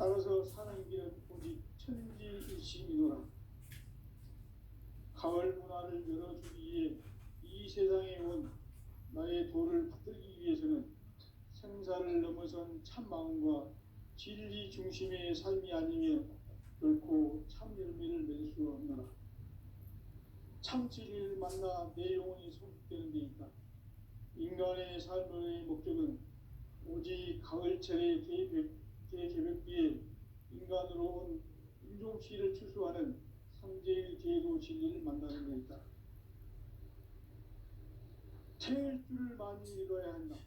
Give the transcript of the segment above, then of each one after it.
따라서 사는 길은 오직 천지이시니노라. 가을 문화를 열어주기 위해 이 세상에 온 나의 도를 붙들기 위해서는 생사를 넘어선 참 마음과 진리 중심의 삶이 아니면 결코 참 열매를 맺을 수 없노라. 참 진리를 만나 내 영혼이 성숙되는 데 있다. 인간의 삶의 목적은 오직 가을철의 개벽기에 인간으로 온 인종시를 추수하는 상제의 제도 진리를 만나는 데 있다. 태일 주를 많이 읽어야 한다.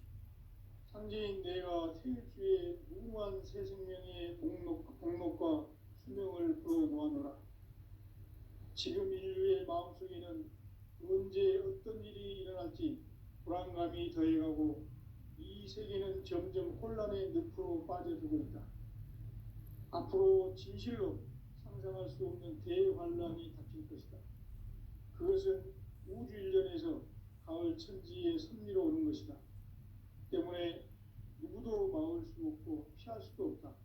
상제인 내가 태일 주에 무궁한 새 생명의 복록과 수명을 불어놓아노라. 지금 인류의 마음속에는 언제 어떤 일이 일어날지 불안감이 더해가고 이 세계는 점점 혼란의 늪으로 빠져들고 있다. 앞으로 진실로 상상할 수 없는 대환란이 닥칠 것이다. 그것은 우주 일련에서 가을 천지의 섭리로 오는 것이다. 때문에 누구도 막을 수 없고 피할 수도 없다.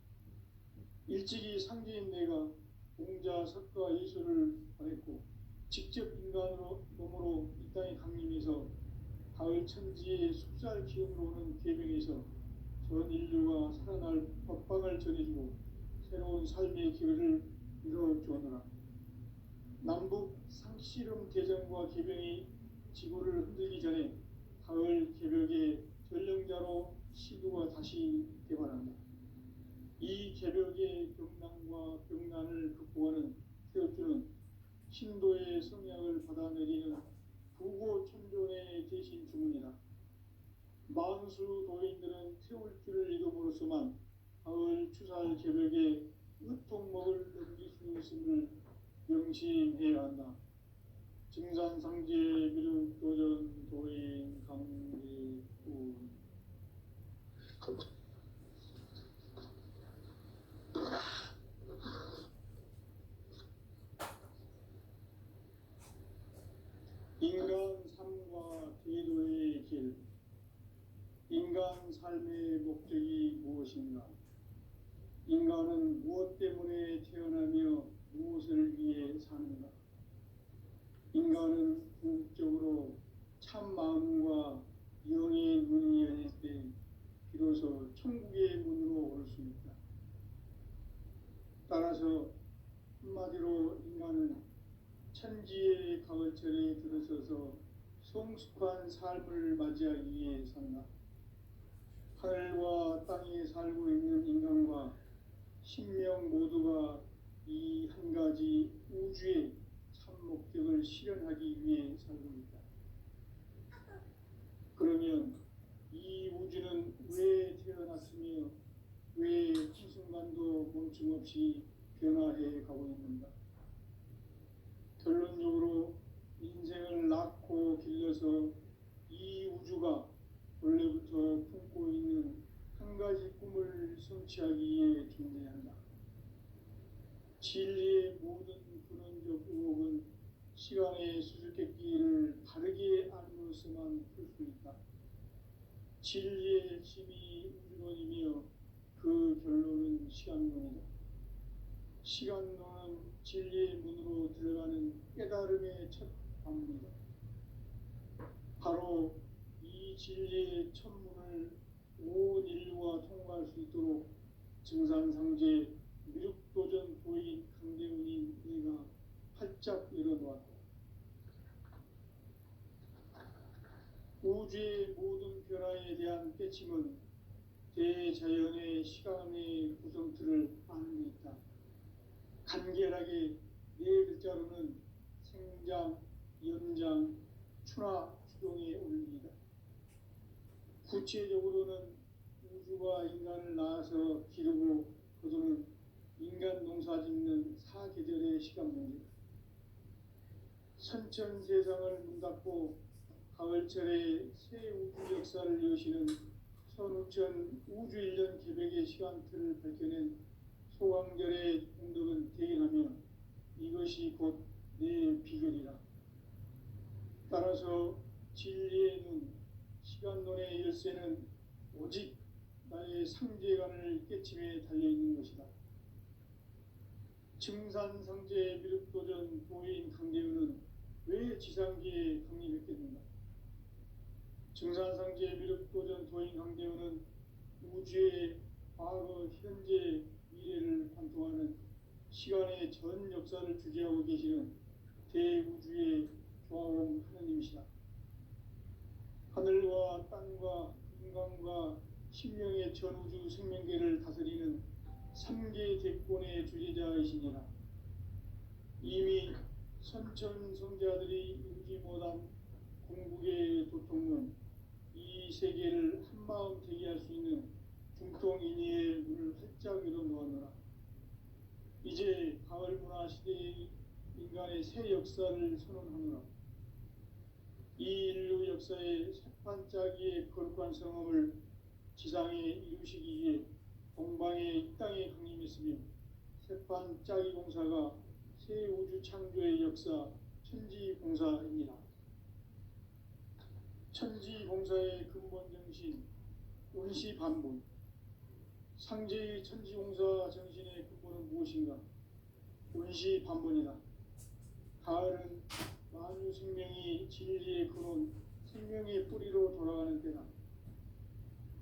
일찍이 상제인 내가 공자, 석가, 예수를 보냈고 직접 인간으로 몸으로 이 땅에 강림해서 가을 천지의 숲살 기운으로 오는 계명에서 전 인류가 살아날 법방을 전해주고 새로운 삶의 기회를 이뤄주었노라. 남북 상씨름 대전과 개병이 지구를 흔들기 전에 가을 개벽의 전령자로 시구가 다시 개발한다. 이 개벽의 병난과 병난을 극복하는 태엽주는 신도의 성약을 받아내리는 부고천존의 대신 주문이다. 만수 도인들은 태울주를 이름으로서만 가을 추살 개벽에 으통목을 넘길 수 있음을 명심해야 한다. 증산상제 미륵도전 도인 강제군 인간 삶과 제도의 길. 인간 삶의 목적이 무엇인가? 인간은 무엇 때문에 태어나며 무엇을 위해 사는가? 인간은 궁극적으로 참 마음과 영의 문이 열릴 때 비로소 천국의 문으로 올 수 있다. 따라서 한마디로 인간은 천지의 가을철에 들어서서 성숙한 삶을 맞이하기 위해 산다. 하늘과 땅에 살고 있는 인간과 신명 모두가 이 한 가지 우주의 참 목적을 실현하기 위해 살고 있다. 그러면 이 우주는 왜 태어났으며 왜 한순간도 멈춤없이 변화해 가고 있는가? 결론적으로 인생을 낳고 길러서 이 우주가 원래부터 품고 있는 한 가지 꿈을 성취하기 위해 존재한다. 진리의 모든 근원적 의혹은 시간의 수수께끼를 바르게 알므로서만 풀 수 있다. 진리의 핵심이 우주론이며 그 결론은 시간론이다. 시간론은 진리의 문으로 들어가는 깨달음의 첫 관문이다. 바로 이 진리의 첫 문을 온 인류가 통과할 수 있도록 증산상제 미륵도전 도인 강대훈이 내가 활짝 열어놓았다. 우주의 모든 변화에 대한 깨침은 대자연의 시간의 구성틀을 아는 데 있다. 간결하게 네 글자로는 생장, 연장, 추나 추동의 원리이다. 구체적으로는 우주가 인간을 낳아서 기르고 거두는 인간 농사 짓는 사계절의 시간 문제다. 선천 세상을 문닫고 가을철에 새 우주 역사를 여시는 선우천 우주 일년 개벽의 시간틀을 밝혀낸 소강절의 공덕은 대견하며 이것이 곧 내 비결이라. 따라서 진리의 눈, 시간론의 열쇠는 오직 나의 상제관을 깨침에 달려있는 것이다. 증산상제 미륵도전 도인 강대우는 왜 지상기에 강림했겠는가? 증산상제 미륵도전 도인 강대우는 우주의 과거, 현재, 미래를 관통하는 시간의 전 역사를 주재하고 계시는 대우주의 조화원 하느님이시다. 하늘과 땅과 인간과 신명의 전우주 생명계를 다스리는 3계 대권의 주재자이시니라. 이미 선천성자들이 이루지 못한 궁극의 도통은 이 세계를 한마음 되게 할 수 있는 중통인의의 문을 활짝 열어놓았노라. 이제 가을 문화 시대의 인간의 새 역사를 선언하노라. 이 인류 역사의 새판짜기의 거룩한 성험을 지상에 이루시기 위해 동방의 이 땅에 강림했으며 새판짜기 공사가 새 우주 창조의 역사 천지봉사입니다. 천지봉사의 근본 정신 운시반본. 상제의 천지봉사 정신의 근본은 무엇인가? 운시반본이다. 가을은 만유 생명이 진리의 근원, 생명의 뿌리로 돌아가는 때다.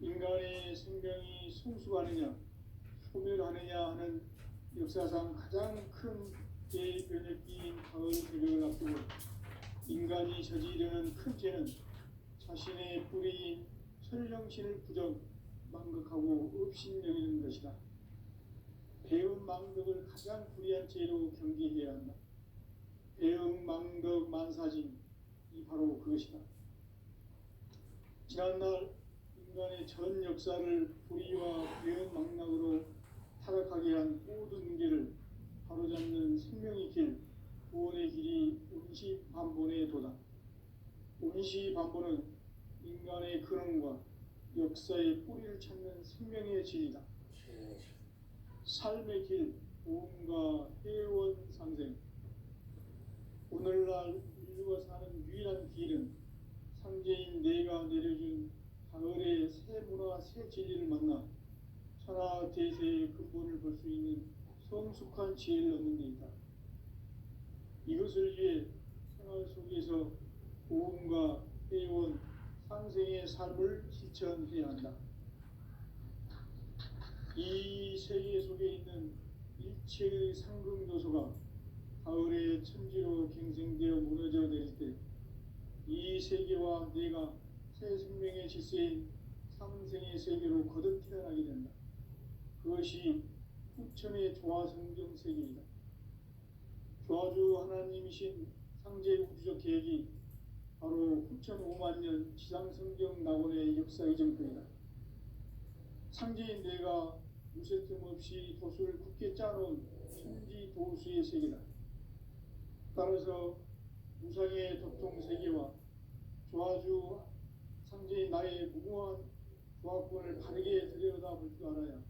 인간의 생명이 성숙하느냐, 소멸하느냐 하는 역사상 가장 큰 대변혁기인 가을 개벽을 앞두고 인간이 저지르는 큰 죄는 자신의 뿌리인 설령신을 부정, 망극하고 업신여기는 것이다. 배은 망덕을 가장 불의한 죄로 경계해야 한다. 배응 망덕 만사징이 바로 그것이다. 지난날 인간의 전 역사를 불의와 배응 망락으로 타락하게 한 모든 문제를 바로잡는 생명의 길, 구원의 길이 운시반본의 도다. 운시반본은 인간의 근원과 역사의 뿌리를 찾는 생명의 진리다. 삶의 길, 보험과 회원 상생. 오늘날 인류가 사는 유일한 길은 상제인 내가 내려준 가을의 새 문화, 새 진리를 만나 천하 대세의 근본을 볼 수 있는 성숙한 지혜를 얻는 데 있다. 이것을 위해 생활 속에서 보험과 회원, 상생의 삶을 실천해야 한다. 이 세계 속에 있는 일체의 상급 요소가 가을의 천지로 갱생되어 무너져 내릴 때 이 세계와 내가 새 생명의 질서인 상생의 세계로 거듭 태어나게 된다. 그것이 후천의 조화성경 세계이다. 조화주 하나님이신 상제 우주적 계획이 바로 후천 5만 년 지상성경 낙원의 역사의 정통이다. 상제인 내가 무쇠틈 없이 도수를 굳게 짜놓은 천지 도수의 세계다. 따라서 무상의 도통 세계와 조화주 상제인 나의 무궁한 조화권을 바르게 들여다볼 줄 알아야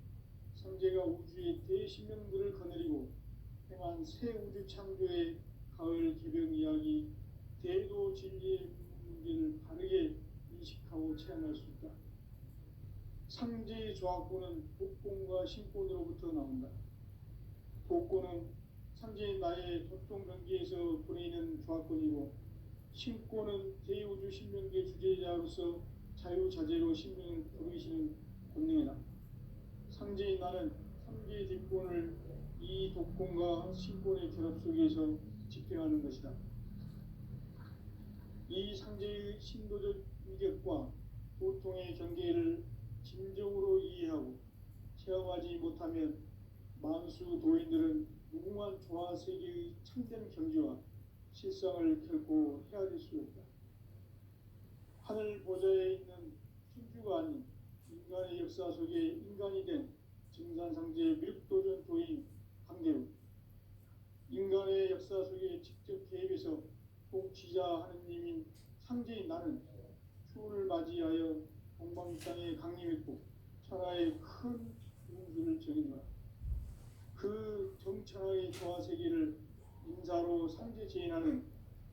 상제가 우주의 대신명들을 거느리고 행한 새 우주 창조의 가을 개벽 이야기, 대도 진리의 문제를 바르게 인식하고 체험할 수 있다. 상제의 조화권은 복권과 신권으로부터 나온다. 복권은 상제인 나의 도통변기에서 보내는 조화권이고, 신권은 대우주 신명계 주제자로서 자유자재로 신명을 부르시는 본능이다. 상제인 나는 3개의 뒷권을 이 독권과 신권의 결합 속에서 집행하는 것이다. 이 상제의 신도적 위격과 도통의 경계를 진정으로 이해하고 체험하지 못하면 만수 도인들은 무궁한 조화 세계의 참된 경지와 실상을 결코 헤아릴 수 없다. 하늘 보좌에 있는 신주가 아닌 인간의 역사 속에 인간이 된 증산상제 미륵도전 도인 강대우. 인간의 역사 속에 직접 개입해서 통치자 하느님인 상제인 나는 추운을 맞이하여 동방 땅에 강림했고 천하의 큰 용수를 정했노라. 그 정천하의 조화 세계를 인사로 상제 제인하는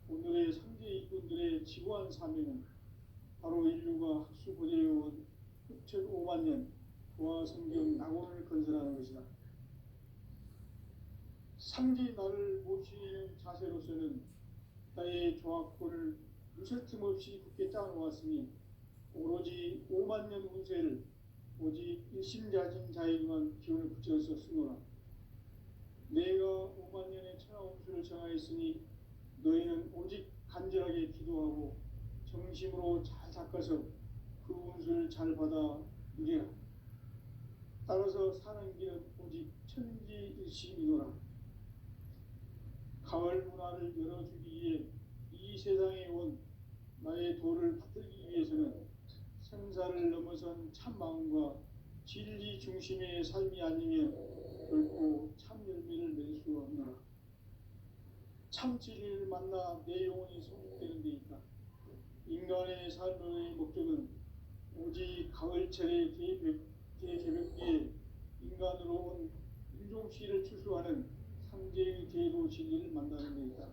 오늘의 상제 일꾼들의 지구한 사명은 바로 인류가 학수 보재해온 후천 5만 년 조화 성경 낙원을 건설하는 것이다. 상지 나를 모시는 자세로서는 나의 조합권을 무쇠 틈 없이 굳게 짜놓았으니 오로지 5만 년 운세를 오직 일심자진 자에게만 기운을 붙여서 쓰노라. 내가 5만 년의 천하 운수를 정하였으니 너희는 오직 간절하게 기도하고 정심으로 잘 닦아서 그 운수를 잘 받아 누리라. 따라서 사는 길은 오직 천지일심이노라. 가을 문화를 열어주기 위해 이 세상에 온 나의 도를 받들기 위해서는 생사를 넘어선 참 마음과 진리 중심의 삶이 아니면 결코 참 열매를 맺을 수 없노라. 참 진리를 만나 내 영혼이 성숙되는 데 있다. 인간의 삶의 목적은 오직 가을철의 대개벽기에 인간으로 온 인종씨를 추수하는 상제의 대도 진리를 만나는 데 있다.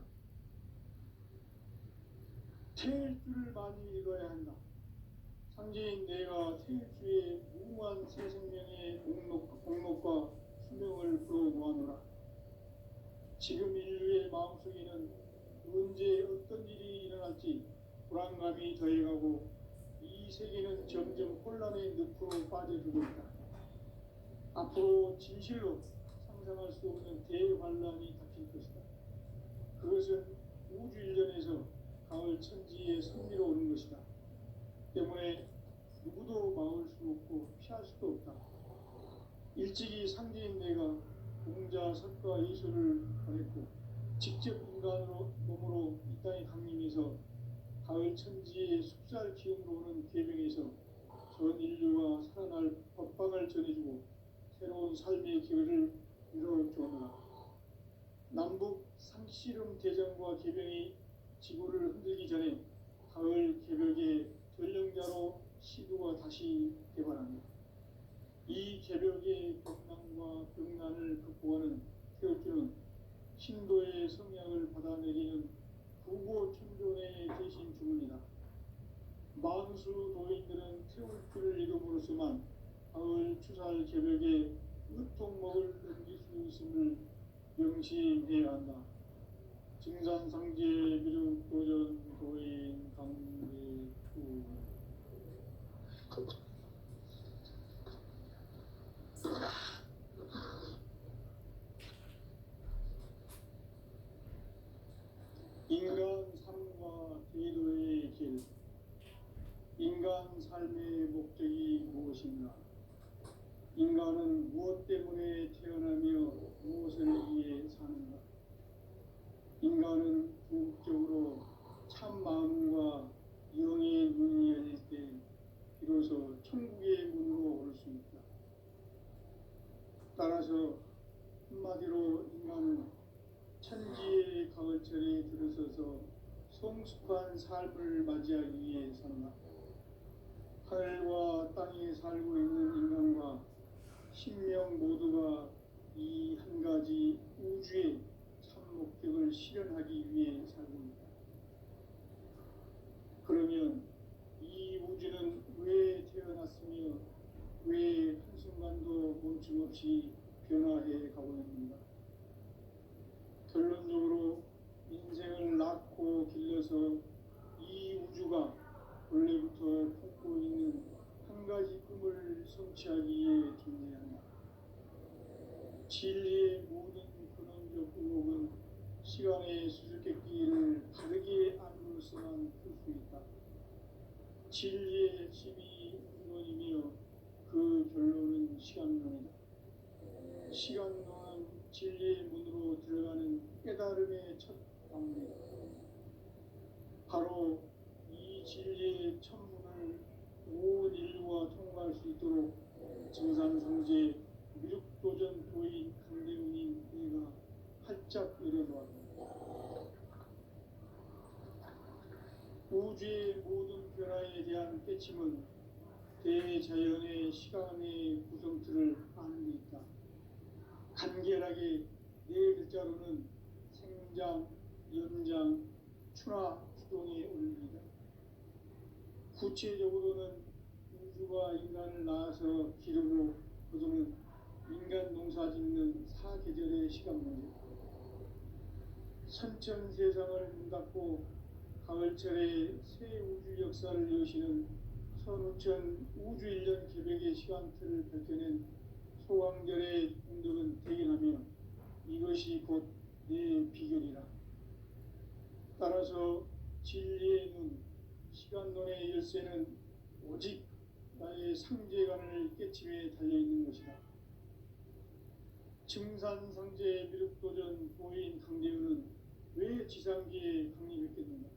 태일주를 많이 읽어야 한다. 상제인 내가 태일주의 무한 새 생명의 목록과 수명을 불어모아노라. 지금 인류의 마음속에는 언제 어떤 일이 일어날지 불안감이 더해가고 이 세계는 점점 혼란의 늪으로 빠져들고 있다. 앞으로 진실로 상상할 수 없는 대환란이 닥칠 것이다. 그것은 우주 일련에서 가을 천지의 승리로 오는 것이다. 때문에 누구도 막을 수 없고 피할 수도 없다. 일찍이 상제인 내가 공자, 석가, 예수를 보냈고 직접 인간으로 몸으로 이 땅에 강림해서 가을 천지의 숲살 기운으로 오는 계명에서 전 인류가 살아날 법방을 전해주고 새로운 삶의 기회를 이뤄주었노라. 남북 상씨름 대전과 계병이 지구를 흔들기 전에 가을 개벽의 전령자로 시도가 다시 개발합니다. 이 개벽의 격난과 병난을 극복하는 태엽주는 신도의 성향을 받아내리는 부고천존의 대신 주문이다. 만수 도인들은 태울주를 읽음으로써만 가을 추살 개벽의 으통목을 넘길 수 있음을 명심해야 한다. 증산상제 미륵도전 도인 강대구 인간 삶과 대도의 길. 인간 삶의 목적이 무엇인가? 인간은 무엇 때문에 태어나며 무엇을 위해 사는가? 인간은 궁극적으로 참 마음과 영의 문이 열릴 때 비로소 천국의 문으로 올 수 있다. 따라서 한마디로 인간은 천지의 가을철에 들어서서 성숙한 삶을 맞이하기 위해 산다. 하늘과 땅에 살고 있는 인간과 신명 모두가 이 한 가지 우주의 참 목적을 실현하기 위해 살고 있다. 그러면 이 우주는 왜 태어났으며 왜 한순간도 멈춤없이 변화해 가고 있는가? 결론적으로 인생을 낳고 길러서 이 우주가 원래부터 품고 있는 한 가지 꿈을 성취하기 위해 존재한다. 진리의 모든 근원적 의혹은 시간의 수수께끼를 다르게 안으로서만 풀 수 있다. 진리의 핵심이 우주론이며 그 결론은 시간론이다. 시간론은 진리의 문으로 들어가는 깨달음의 첫 방문이다. 바로 이 진리의 천문을 온 인류가 통과할 수 있도록 증산상제 미륵도전 도인 강대훈인 내가 활짝 열어놓았다. 우주의 모든 변화에 대한 깨침은 대자연의 시간의 구성틀을 아는 데 있다. 간결하게 네 글자로는 생장, 연장, 추나, 추동의 원리이다. 구체적으로는 우주가 인간을 낳아서 기르고 거두는 인간 농사 짓는 사계절의 시간문이다. 선천 세상을 문 닫고 가을철에 새 우주 역사를 여시는 선우천 우주일년 개벽의 시간틀을 밝혀낸 소강절의 공덕은 대견하며 이것이 곧 내 비결이라. 따라서 진리의 눈, 시간론의 열쇠는 오직 나의 상제관을 깨침에 달려있는 것이다. 증산상제 미륵도전 도인 강대우는 왜 지상기에 강림했겠는가?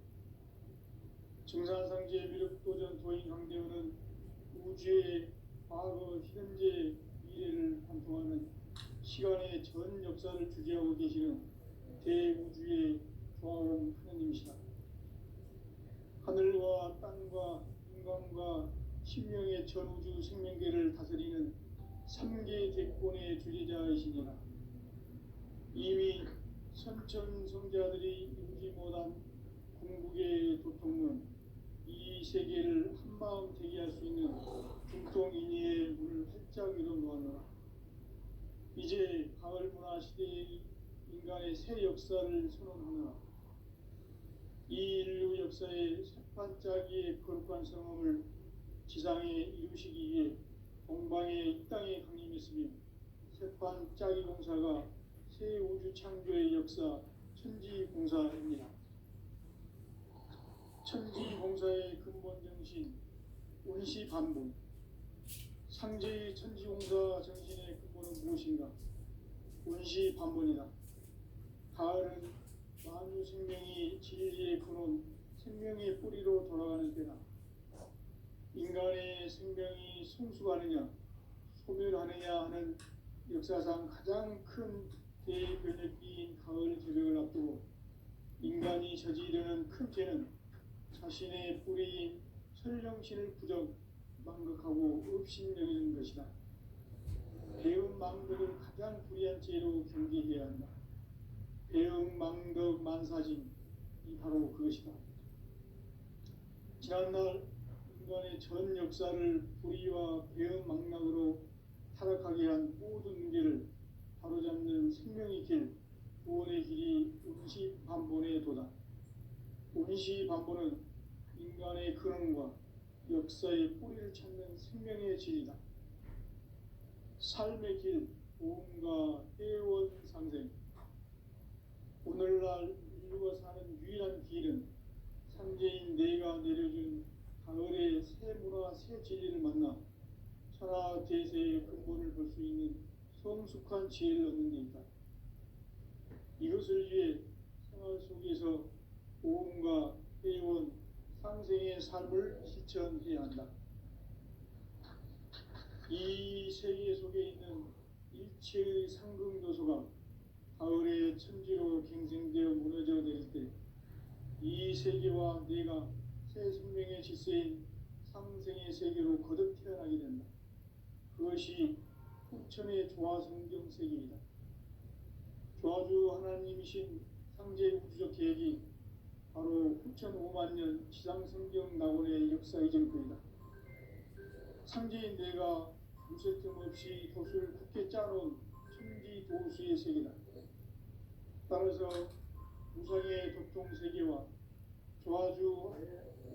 증산상제 미륵도전 도인 강대우는 우주의 과거, 현재, 미래를 관통하는 시간의 전 역사를 주재하고 계시는 대우주의 조화원 하느님이시다. 하늘과 땅과 인간과 신명의 전우주 생명계를 다스리는 3계 대권의 주제자이시니라. 이미 선천성자들이 이루지 못한 궁극의 도통은 이 세계를 한마음 되게 할 수 있는 중통인의의 문을 활짝 열어놓았노라. 이제 가을 문화 시대의 인간의 새 역사를 선언하노라. 이 인류 역사의 새반짝이의 거룩한 성험을 지상에 이루시기 위해 동방의 이 땅에 강림했으며 새반짝이 공사가 새 우주 창조의 역사 천지공사입니다. 천지공사의 근본 정신 운시반본. 상제의 천지공사 정신의 근본은 무엇인가? 운시반본이다. 가을은 만유 생명이 진리의 근원, 생명의 뿌리로 돌아가는 때다. 인간의 생명이 성숙하느냐, 소멸하느냐 하는 역사상 가장 큰 대변혁기인 가을 개벽을 앞두고 인간이 저지르는 큰 죄는 자신의 뿌리인 설령신을 부정, 망극하고 업신여기는 것이다. 배음 망덕을 가장 불의한 죄로 경계해야 한다. 배음 망덕 만사징이 바로 그것이다. 지난날 인간의 전 역사를 불의와 배음 망락으로 타락하게 한 모든 문제를 바로잡는 생명의 길, 구원의 길이 운시반본의 도다. 운시반본은 인간의 근원과 역사의 뿌리를 찾는 생명의 질이다. 삶의 길, 보험과 해원상생. 오늘날 인류가 사는 유일한 길은 상제인 내가 내려준 가을의 새 문화, 새 진리를 만나 천하 대세의 근본을 볼 수 있는 성숙한 지혜를 얻는 데 있다. 이것을 위해 생활 속에서 보험과 해원, 상생의 삶을 실천해야 한다. 이 세계 속에 있는 일체의 상극 요소가 가을의 천지로 갱생되어 무너져 내릴 때 이 세계와 내가 새 생명의 질서인 상생의 세계로 거듭 태어나게 된다. 그것이 후천의 조화성경 세계이다. 조화주 하나님이신 상제 우주적 계획이 바로 후천 5만 년 지상성경 낙원의 역사 이전부이다. 상제인 내가 무쇠뜸 없이 도수를 굳게 짜놓은 천지 도수의 세계다. 따라서 무상의 도통 세계와 조화주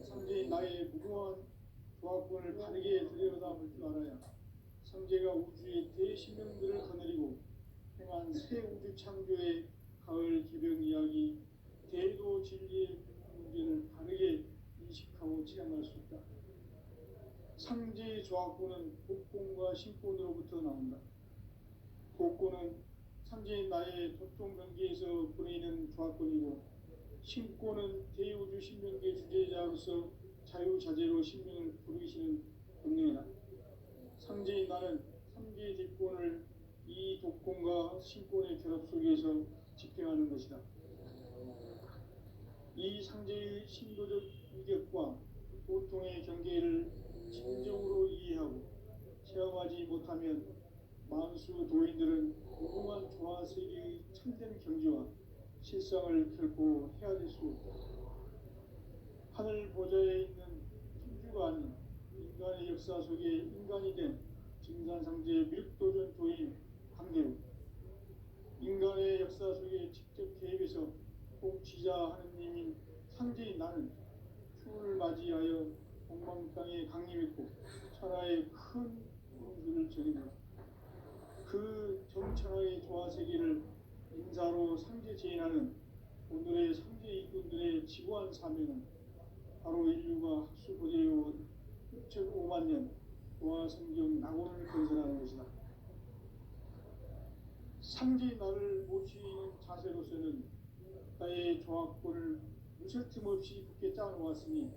상제인 나의 무궁한 조화권을 바르게 들여다볼 줄 알아야 상제가 우주의 대신명들을 거느리고 행한 새 우주 창조의 가을 개벽 이야기, 대도 진리의 문제를 바르게 인식하고 체험할 수 있다. 상제의 조화권은 복권과 신권으로부터 나온다. 복권은 상제인 나의 도통 경계에서 보내는 조화권이고, 신권은 대우주 신명계 주제자로서 자유자재로 신명을 부르시는 권능이다. 상제인 나는 3계 대권을 이 독권과 신권의 결합 속에서 집행하는 것이다. 이 상제의 신도적 위격과 보통의 경계를 진정으로 이해하고 체험하지 못하면 만수 도인들은 무궁한 조화 세계의 참된 경지와 실상을 결코 헤아릴 수 없다. 하늘 보좌에 있는 천주가 아닌 인간의 역사 속에 인간이 된 증산상제 미륵도전 도인 강대우. 인간의 역사 속에 직접 개입해서 천하의 조화세계를 인사로 상제 제인하는 오늘의 상제 일꾼들의 지구한 사명은 바로 인류가 학수고대해온 6,5만 년 조화성경 낙원을 건설하는 것이다. 상제의 날을 모시는 자세로서는 나의 조합권을 무쇠 틈 없이 굳게 짜놓았으니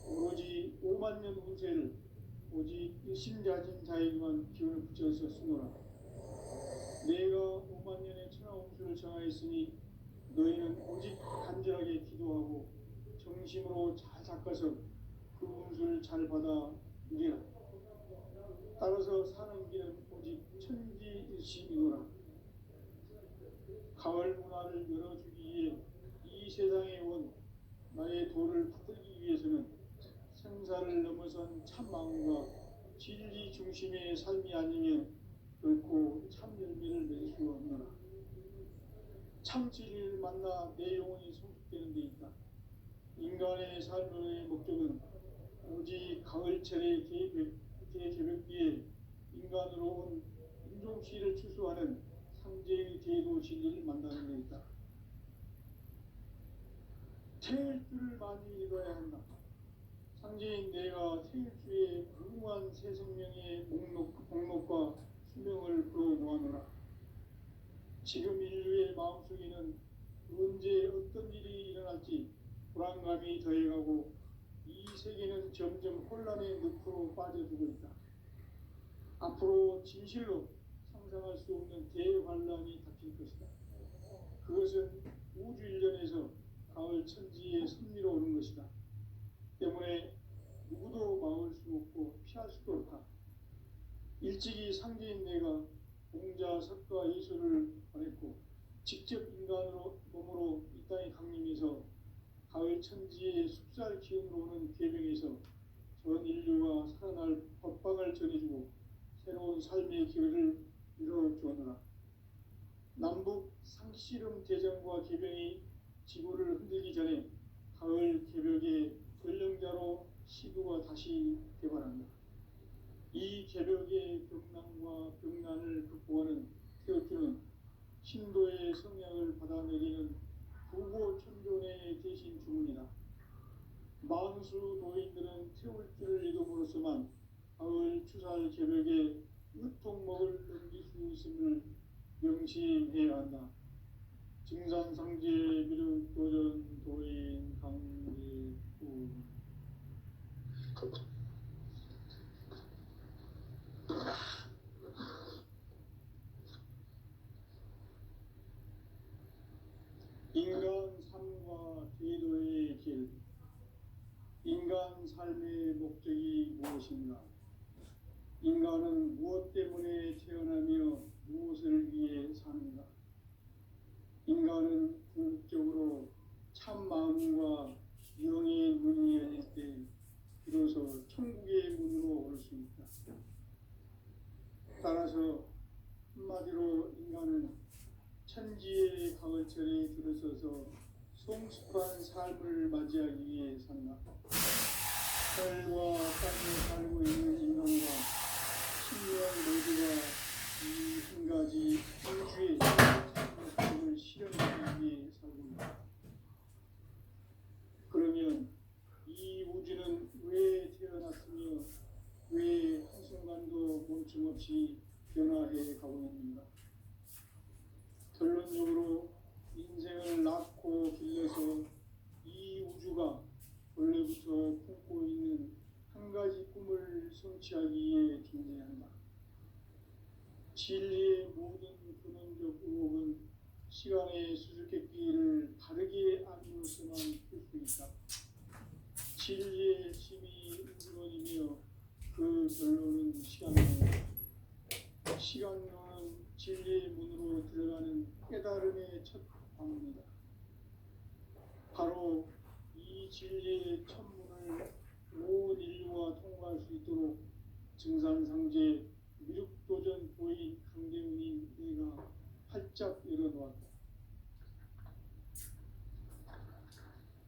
오로지 5만 년 운세를 오직 일심자진 자에게만 기운을 붙여서 쓰노라. 내가 5만 년의 천하 운수를 정하였으니 너희는 오직 간절하게 기도하고 정심으로 잘 닦아서 그 운수를 잘 받아 누리라. 따라서 사는 길은 오직 천지일심이노라. 가을 문화를 열어주기 위해 이 세상에 온 나의 도를 붙들기 위해서는 생사를 넘어선 참 마음과 진리 중심의 삶이 아니면 결코 참 열매를 맺을 수 없노라. 참 진리를 만나 내 영혼이 성숙되는 데 있다. 인간의 삶의 목적은 오직 가을철의 개벽기에 인간으로 온 인종시를 추수하는 상제의 제도 진리를 만나는 데 있다. 태일주를 많이 읽어야 한다. 상제인 내가 태일주의 무궁한 새 생명의 목록과 수명을 풀어 놓아노라. 지금 인류의 마음속에는 언제 어떤 일이 일어날지 불안감이 더해가고 이 세계는 점점 혼란의 늪으로 빠져들고 있다. 앞으로 진실로 상상할 수 없는 대환란이 닥칠 것이다. 그것은 우주 일련에서 가을 천지의 섭리로 오는 것이다. 때문에 누구도 막을 수 없고 피할 수도 없다. 일찍이 상제인 내가 공자, 석가, 예수를 보냈고 직접 인간으로 몸으로 이 땅에 강림해서 가을 천지의 숲살 기운으로 오는 계명에서 전 인류가 살아날 법방을 전해주고 새로운 삶의 기회를 이뤄주었노라. 남북 상씨름 대전과 계병이 지구를 흔들기 전에 가을 개벽의 전령자로 시도가 다시 개발한다. 이 개벽의 벽난과 벽난을 극복하는 태극기는 신도의 성향을 받아내리는 부고천존의 대신 주문이다. 만수 도인들은 태울주를 읽음으로써만 가을 추살 개벽의 으통목을 넘길 수 있음을 명심해야 한다. 증산상제 미륵도전 도인 강제구 인간 삶과 제도의 길. 인간 삶의 목적이 무엇인가? 인간은 무엇 때문에 태어나며 무엇을 위해 사는가? 인간은 궁극적으로 참 마음과 영의 문이 열릴 때 비로소 천국의 문으로 올 수 있다. 따라서 한마디로 인간은 천지의 가을철에 들어서서 성숙한 삶을 맞이하기 위해 산다. 별과 땅에 살고 있는 인간과 신령 모두가 이 한 가지 우주의 목적을 실현하기 위해 살고 있다. 그러면 이 우주는 왜 태어났으며 왜 한순간도 멈춤없이 변화해 가고 있는가? 결론적으로 인생을 낳고 길러서 이 우주가 원래부터 품고 있는 한 가지 꿈을 성취하기 위해 존재한다. 진리의 모든 근원적 의혹은 시간의 수수께끼를 바르게 알므로서만 풀 수 있다. 진리의 힘이 근원이며 그 결론은 시간론이다. 시간론은 진리의 문으로 들어가는 깨달음의 첫 방문이다. 바로 이 진리의 첫 문을 온 인류가 통과할 수 있도록 증산상제 미륵도전 도인 강대훈이 내가 활짝 열어놓았다.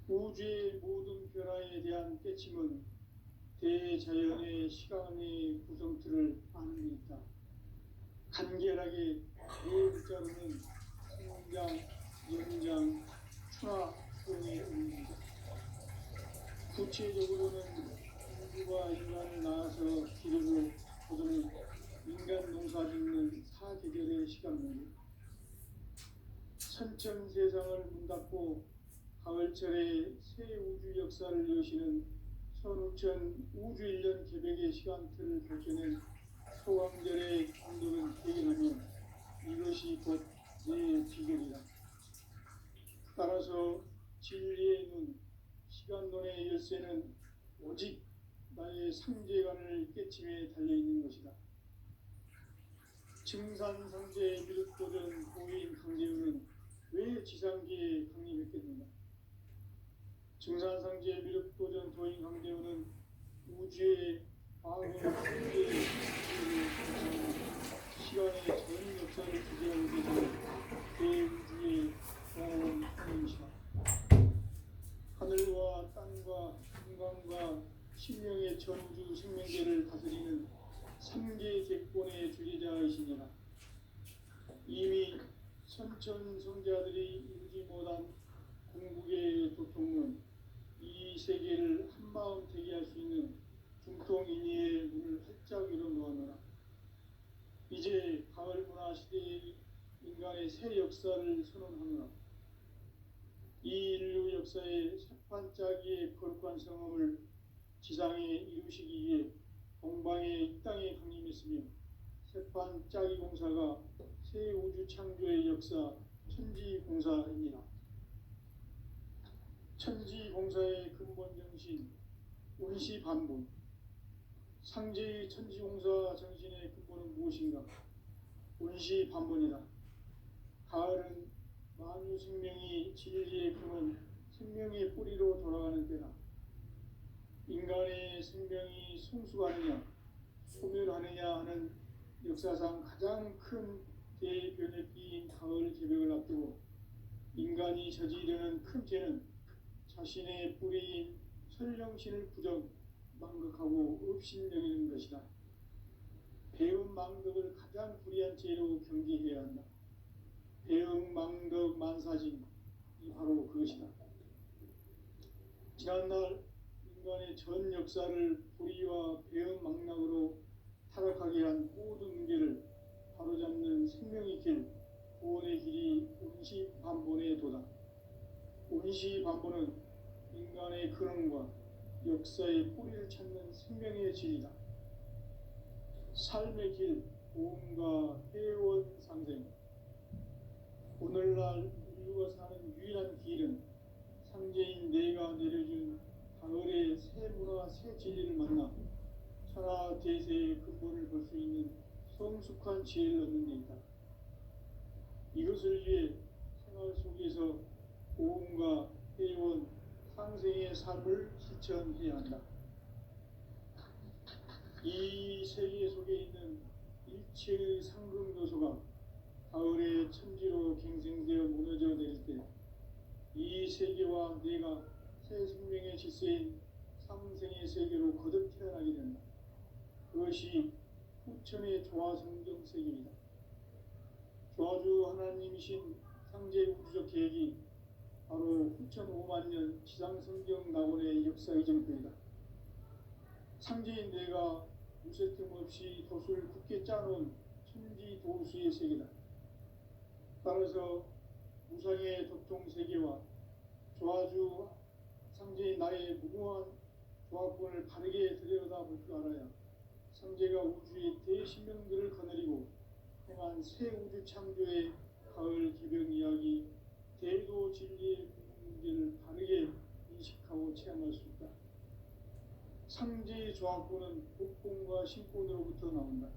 우주의 모든 변화에 대한 깨침은 대자연의 시간의 구성틀을 아는 데 있다. 간결하게 네 글자로는 성장, 연장, 추나, 수용의 의미입니다. 구체적으로는 인구가 인간을 낳아서 기르고 거두는 인간 농사 짓는 사계절의 시간입니다. 천천 세상을 문 닫고 가을철에 새 우주 역사를 여시는 선우천 우주일년 개백의 시간틀을 밝혀낸 소강절의 감독은 대견하며 이것이 곧 내 비결이다. 따라서 진리의 눈, 시간론의 열쇠는 오직 나의 상제관을 깨침에 달려있는 것이다. 증산상제의 미륵도전 고인 강재우는 왜 지상계에 강림했겠는가? 증산상제의 미륵도전 도인 강재우는 우주의 과거, 현재, 시간의 전 역사를 주제하고 계신 대우주의 공원 형님이시다. 하늘과 땅과 인간과 신령의 전우주 생명계를 다스리는 3개 객본의 주제자이시니라. 이미 선천성자들이 이루지 못한 궁극의 도통론, 이 세계를 한마음 되게 할 수 있는 중통인의의 문을 활짝 열어놓았노라. 이제 가을 문화 시대의 인간의 새 역사를 선언하노라. 이 인류 역사의 새판짜기의 거룩한 성험을 지상에 이루시기 위해 동방의 이 땅에 강림했으며 새판짜기 공사가 새 우주 창조의 역사 천지공사입니다. 천지공사의 근본 정신 운시반본. 상제의 천지공사 정신의 근본은 무엇인가? 운시반본이다. 가을은 만유 생명이 진리의 근원, 생명의 뿌리로 돌아가는 때다. 인간의 생명이 성숙하느냐, 소멸하느냐 하는 역사상 가장 큰 대변혁기인 가을 개벽을 앞두고 인간이 저지르는 큰 죄는 자신의 뿌리인 설령신을 부정, 망극하고 업신여기는 것이다. 배음 망덕을 가장 불의한 죄로 경계해야 한다. 배음 망덕 만사진, 이 바로 그것이다. 지난날 인간의 전 역사를 불의와 배음 망락으로 타락하게 한 모든 문제를 바로잡는 생명의 길, 구원의 길이 운시반본의 도다. 운시반본은 인간의 근원과 역사의 뿌리를 찾는 생명의 질이다. 삶의 길, 보험과 회원 상생. 오늘날 인류가 사는 유일한 길은 상제인 내가 내려준 가을의 새 문화, 새 진리를 만나 천하 대세의 근본을 볼 수 있는 성숙한 지혜를 얻는 데 있다. 이것을 위해 생활 속에서 보험과 회원, 상생의 삶을 실천해야 한다. 이 세계 속에 있는 일체의 상금도소가 가을의 천지로 갱생되어 무너져 내릴 때 이 세계와 내가 새 생명의 질서인 상생의 세계로 거듭 태어나게 된다. 그것이 후천의 조화성경 세계이다. 조화주 하나님이신 상제 우주적 계획이 바로 후천 5만년 지상성경 낙원의 역사의 정표이다. 상제인 내가 무쇠 틈 없이 도수를 굳게 짜놓은 천지 도수의 세계다. 따라서 무상의 도통 세계와 조화주 상제인 나의 무궁한 조화권을 바르게 들여다볼 줄 알아야 상제가 우주의 대신명들을 거느리고 행한 새 우주 창조의 가을 개벽 이야기, 대도 진리의 문제를 바르게 인식하고 체험할 수 있다. 상제의 조화권은 복권과 신권으로부터 나온다.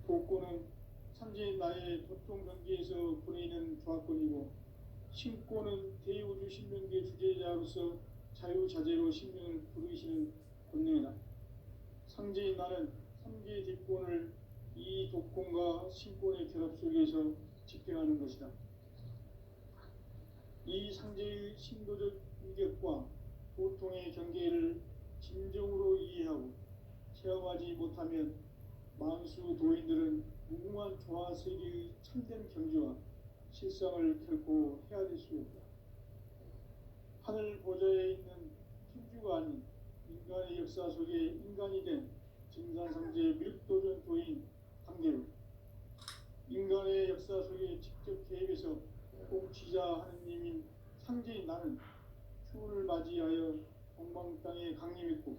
복권은 상제인 나의 도통 경계에서 보내는 조화권이고, 신권은 대우주 신명계 주제자로서 자유자재로 신명을 부르시는 권능이다. 상제인 나는 3개의 뒷권을 이 독권과 신권의 결합 속에서 집행하는 것이다. 이 상제의 신도적 인격과 보통의 경계를 진정으로 이해하고 체험하지 못하면 만수 도인들은 무궁한 조화 세계의 참된 경지와 실상을 결코 헤아릴 수 없다. 하늘 보좌에 있는 천주가 아닌 인간의 역사 속에 인간이 된 증산상제 미륵도전 도인 강대로 인간의 역사 속에 직접 개입해서 통치자 하느님인 상제인 나는 추운을 맞이하여 동방 땅에 강림했고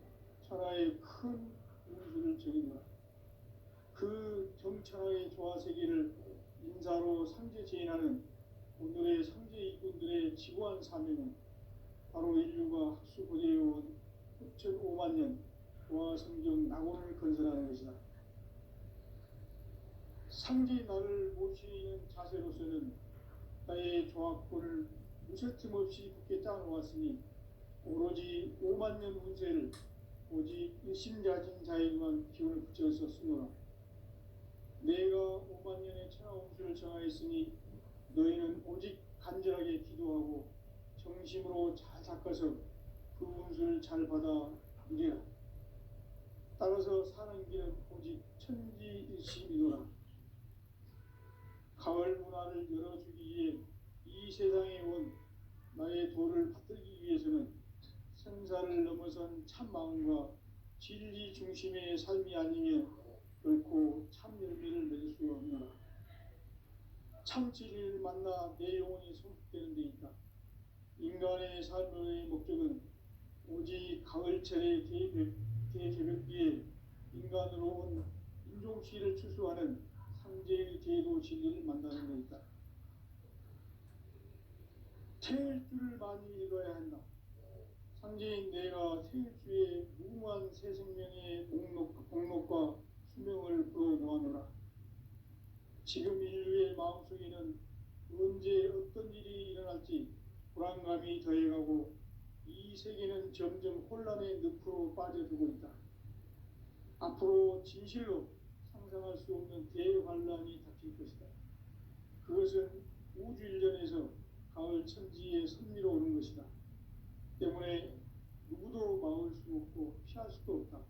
천하의 큰 운수를 정의노라. 그 정천하의 조화세계를 인사로 상제 제인하는 오늘의 상제 이군들의 지구한 사명은 바로 인류가 학수고대해온 6,500만 년 조화성경 낙원을 건설하는 것이다. 상제의 나를 모시는 자세로서는 나의 조화권을 무쇠틈 없이 굳게 짜놓았으니 오로지 5만 년 운세를 오직 일심자진 자에게만 기운을 붙여서 쓰노라. 내가 5만 년의 천하 운수를 정하였으니 너희는 오직 간절하게 기도하고 정심으로 잘 닦아서 그 운수를 잘 받아 누리라. 따라서 사는 길은 오직 천지일심이노라. 가을 문화를 열어주기 위해 이 세상에 온 나의 도를 받들기 위해서는 생사를 넘어선 참 마음과 진리 중심의 삶이 아니면 결코 참 열매를 맺을 수 없노라. 참 진리를 만나 내 영혼이 성숙되는 데 있다. 인간의 삶의 목적은 오직 가을철의 대개벽기에 인간으로 온 인종시를 추수하는 상제의 제도 진리를 만나는 데 있다. 태일주를 많이 읽어야 한다. 상제인 내가 태일주의 무궁한 새 생명의 목록과 수명을 풀어놓아노라. 지금 인류의 마음속에는 언제 어떤 일이 일어날지 불안감이 더해가고 이 세계는 점점 혼란의 늪으로 빠져들고 있다. 앞으로 진실로 상상할 수 없는 대환란이 닥칠 것이다. 그것은 우주 일전에서 가을 천지의 섭리로 오는 것이다. 때문에 누구도 막을 수 없고 피할 수도 없다.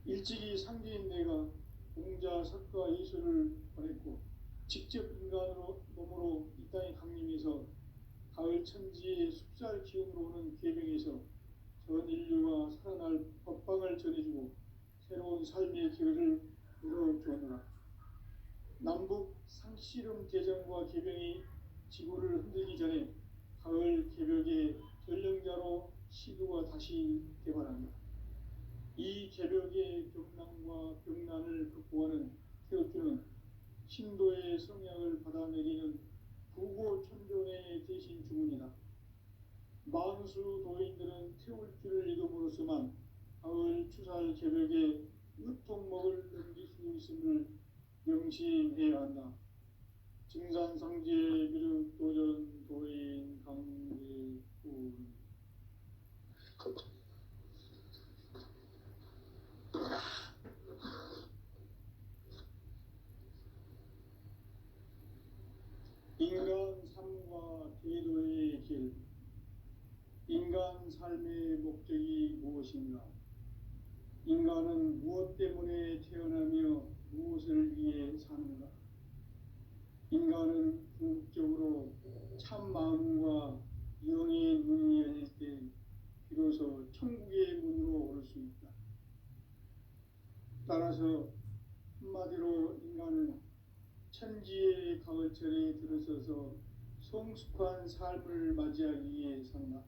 일찍이 상제인 내가 공자, 석가, 예수를 보냈고 직접 인간으로 몸으로 이 땅에 강림해서 가을 천지의 숲살 기운으로 오는 계명에서 전 인류가 살아날 법방을 전해주고 새로운 삶의 길을 열어주었노라. 남북 상씨름 대전과 계병이 지구를 흔들기 전에 가을 개벽의 전령자로 시도가 다시 개발한다. 이 개벽의 경난과 병난을 극복하는 태극주는 신도의 성약을 받아내리는 부고천존의 대신 주문이다. 만수 도인들은 태울주를 읽음으로써만 가을 추살 개벽의 으통목을 넘길 수 있음을 명심해야 한다. 증산상제 미륵도전 도인 강대군 인간 삶과 계도의 길. 인간 삶의 목적이 무엇인가? 인간은 무엇 때문에 태어나며 무엇을 위해 사는가? 인간은 궁극적으로 참 마음과 영의 문이 열릴 때 비로소 천국의 문으로 오를 수 있다. 따라서 한마디로 인간은 천지의 가을철에 들어서서 성숙한 삶을 맞이하기 위해 산다.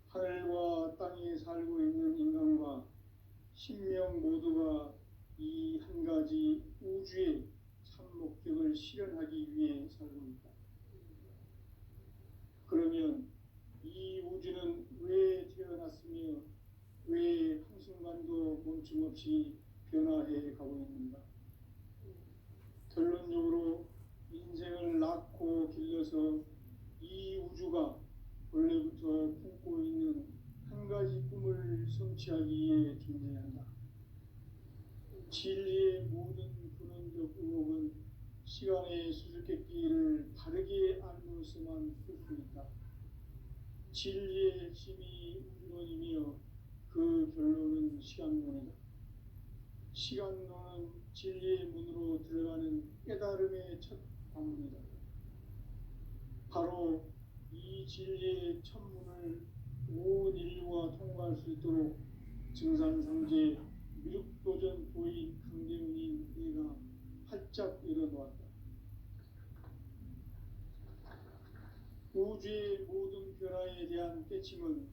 하늘과 땅에 살고 있는 인간과 신명 모두가 이 한 가지 우주의 참 목적을 실현하기 위해 살고 있다. 그러면 이 우주는 왜 태어났으며 왜 한순간도 멈춤없이 변화해 가고 있는가? 결론적으로 인생을 낳고 길러서 이 우주가 원래부터 품고 있는 한 가지 꿈을 성취하기 위해 존재한다. 진리의 모든 근원적 의혹은 시간의 수수께끼를 바르게 알므로서만 풀 수 있다. 진리의 핵심이 우주론이며 그 결론은 시간론이다. 시간론은 진리의 문으로 들어가는 깨달음의 첫 방문이다. 바로 이 진리의 첫 문을 온 인류가 통과할 수 있도록 증산상제 미륵도전 도인 강대훈인 내가 활짝 열어놓았다. 우주의 모든 변화에 대한 깨침은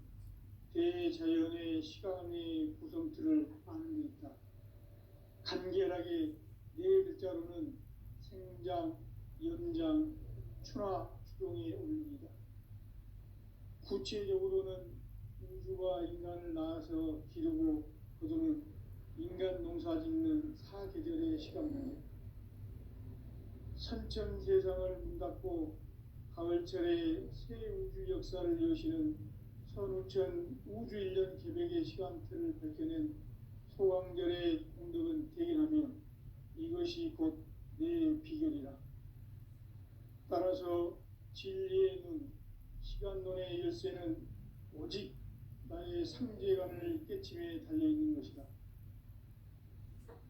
대자연의 시간의 구성틀을 아는 데 있다. 간결하게 네 글자로는 생장, 연장, 추나 추동에 올립니다. 구체적으로는 우주가 인간을 낳아서 기르고 거두는 인간 농사 짓는 사계절의 시간 문제, 선천 세상을 문 닫고 가을철에 새 우주 역사를 여시는 선우천 우주 1년 개백의 시간틀을 밝혀낸 소강절의 공덕은 대견하며 이것이 곧 내 비결이라. 따라서 진리의 눈, 시간론의 열쇠는 오직 나의 상제관을 깨침에 달려있는 것이다.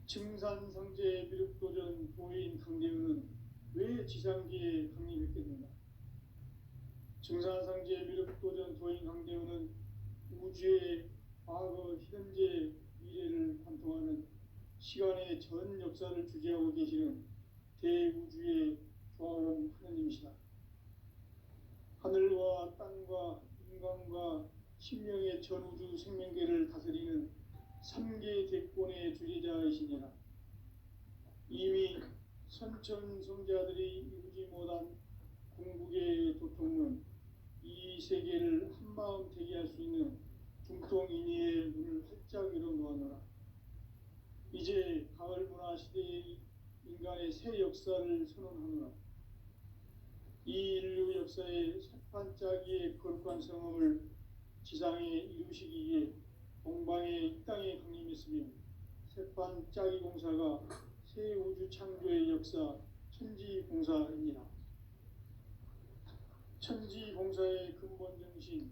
증산상제 미륵도전 도인 강대훈은 왜 지상기에 강림했겠는가? 증산상제 미륵도전 도인 강대훈은 우주의 과거, 현재, 미래를 관통하는 시간의 전 역사를 주재하고 계시는 대우주의 조화로운 하느님이시다. 하늘과 땅과 인간과 신명의 전우주 생명계를 다스리는 3계 대권의 주재자이시니라. 이미 선천성자들이 이루지 못한 궁극의 도통은 이 세계를 한마음 되게 할 수 있는 중통인의의 문을 활짝 열어놓아노라. 이제 가을 문화 시대의 인간의 새 역사를 선언하노라. 이 인류 역사의 새판짜기의 거룩한 성험을 지상에 이루시기 위해 동방의 이 땅에 강림했으며 새판짜기 공사가 새 우주 창조의 역사 천지공사입니다. 천지공사의 근본 정신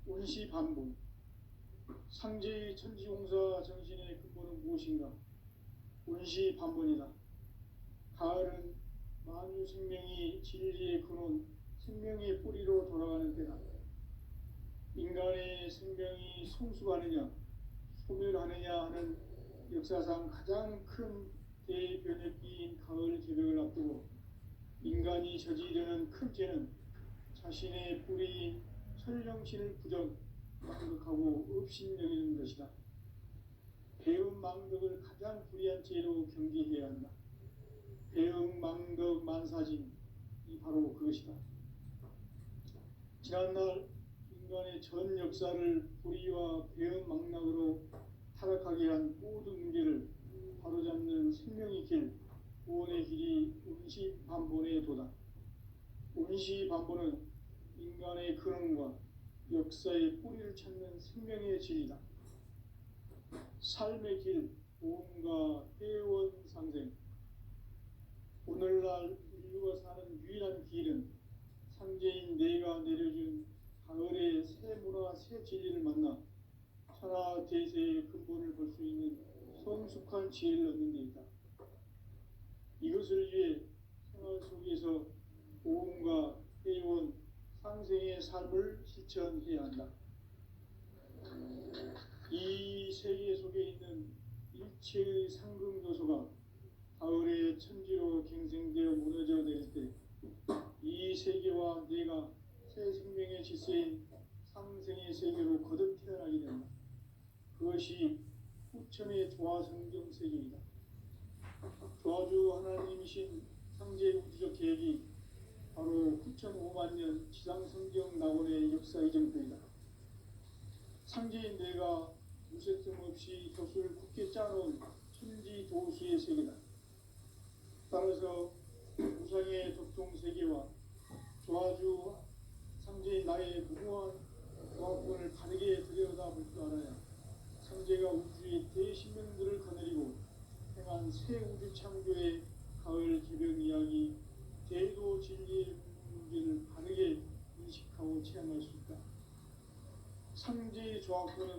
운시반분, 상제의 천지공사 정신의 근본은 무엇인가? 운시반분이다. 가을은 만유 생명이 진리의 근원, 생명의 뿌리로 돌아가는 때다. 인간의 생명이 성숙하느냐, 소멸하느냐 하는 역사상 가장 큰 대변혁기인 가을 개벽을 앞두고 인간이 저지르는 큰 죄는 자신의 뿌리인 설령신을 망덕하고 업신여기는 것이다. 배음 망덕을 가장 불의한 죄로 경계해야 한다. 배음 망덕 만사진이 바로 그것이다. 지난날 인간의 전 역사를 불의와 배음 망락으로 타락하게 한 모든 문제를 바로잡는 생명의 길, 구원의 길이 운시반본의 도다. 운시반본은 인간의 근원과 역사의 뿌리를 찾는 생명의 진리다. 삶의 길, 보험과 회원 상생. 오늘날 인류가 사는 유일한 길은 상제인 내가 내려준 가을의 새 문화, 새 진리를 만나 천하 대세의 근본을 볼 수 있는 성숙한 지혜를 얻는 데 있다. 이것을 위해 생활 속에서 보험과 회원, 상생의 삶을 실천해야 한다. 이 세계 속에 있는 일체의 상금 요소가 가을의 천지로 갱생되어 무너져 내릴 때 이 세계와 내가 새 생명의 질서인 상생의 세계로 거듭 태어나게 된다. 그것이 후천의 조화성경 세계이다. 조화주 하나님이신 상제 우주적 계획이 바로 9,500년 지상성경 낙원의 역사 이정표이다. 상제인 내가 무쇠뜸 없이 돛을 굳게 짜놓은 천지도수의 세계다. 따라서 우상의 독통세계와 조화주 상제인 나의 무모한 조합권을 바르게 들여다볼 줄 알아야 상제가 우주의 대신명들을 거느리고 행한 새 우주 창조의 가을 개벽 이야기, 대도 진리의 문제를 바르게 인식하고 체험할 수 있다. 상제의 조합권은